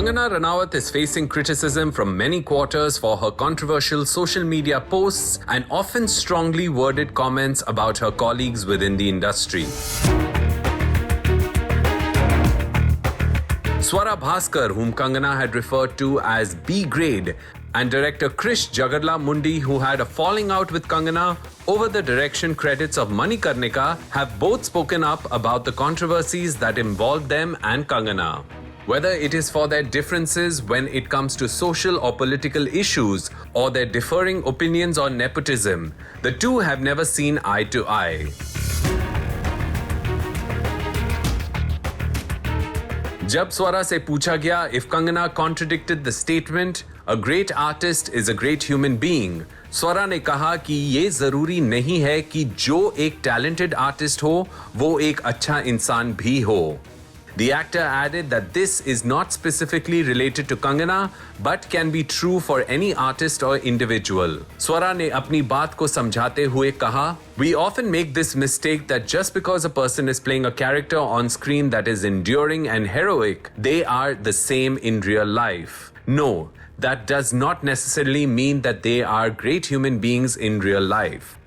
Kangana Ranaut is facing criticism from many quarters for her controversial social media posts and often strongly worded comments about her colleagues within the industry. Swara Bhaskar, whom Kangana had referred to as B grade, and director Krish Jagadla-Mundi, who had a falling out with Kangana over the direction credits of Manikarnika, have both spoken up about the controversies that involved them and Kangana. Whether it is for their differences when it comes to social or political issues or their differing opinions on nepotism, the two have never seen eye to eye. जब स्वरा से पूछा गया if Kangana contradicted the statement, a great artist is a great human being, स्वरा ने कहा कि ये जरूरी नहीं है कि जो एक talented artist हो, वो एक अच्छा इंसान भी हो. The actor added that this is not specifically related to Kangana, but can be true for any artist or individual. Swara ने अपनी बात को समझाते हुए कहा, We often make this mistake that just because a person is playing a character on screen that is enduring and heroic, they are the same in real life. No, that does not necessarily mean that they are great human beings in real life.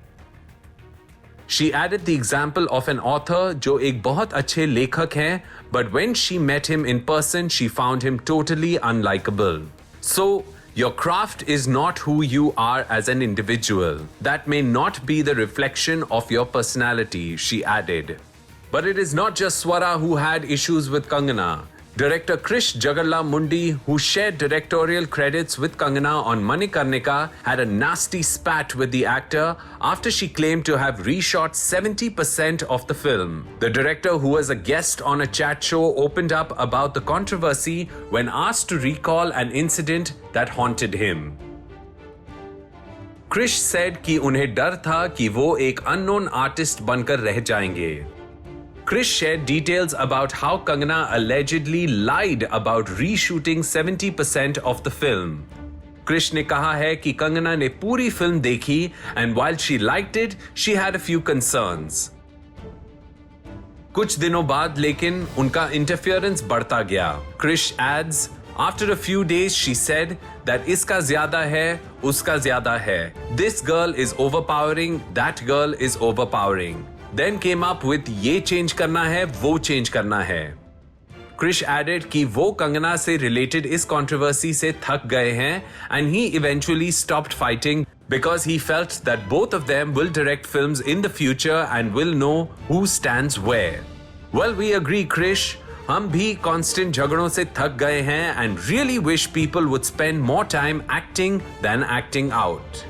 She added the example of an author जो एक बहुत अच्छे लेखक हैं, but when she met him in person, she found him totally unlikable. So, your craft is not who you are as an individual. That may not be the reflection of your personality, she added. But it is not just Swara who had issues with Kangana. Director Krish Jagadla-Mundi, who shared directorial credits with Kangana on Manikarnika, had a nasty spat with the actor after she claimed to have reshot 70% of the film. The director, who was a guest on a chat show, opened up about the controversy when asked to recall an incident that haunted him. Krish said कि उन्हें डर था कि वो एक unknown artist बनकर रह जाएंगे. Krish shared details about how Kangana allegedly lied about reshooting 70% of the film. Krish ने कहा है कि Kangana ने पूरी फिल्म देखी and while she liked it, she had a few concerns. कुछ दिनों बाद लेकिन उनका interference बढ़ता गया. Krish adds, After a few days, she said that इसका ज़्यादा है, उसका ज़्यादा है. This girl is overpowering, that girl is overpowering. Then came up with ये change करना है, वो change करना है. Krish added कि वो कंगना से related इस controversy से थक गए हैं and he eventually stopped fighting because he felt that both of them will direct films in the future and will know who stands where. Well, we agree, Krish. हम भी constant झगड़ों से थक गए हैं and really wish people would spend more time acting than acting out.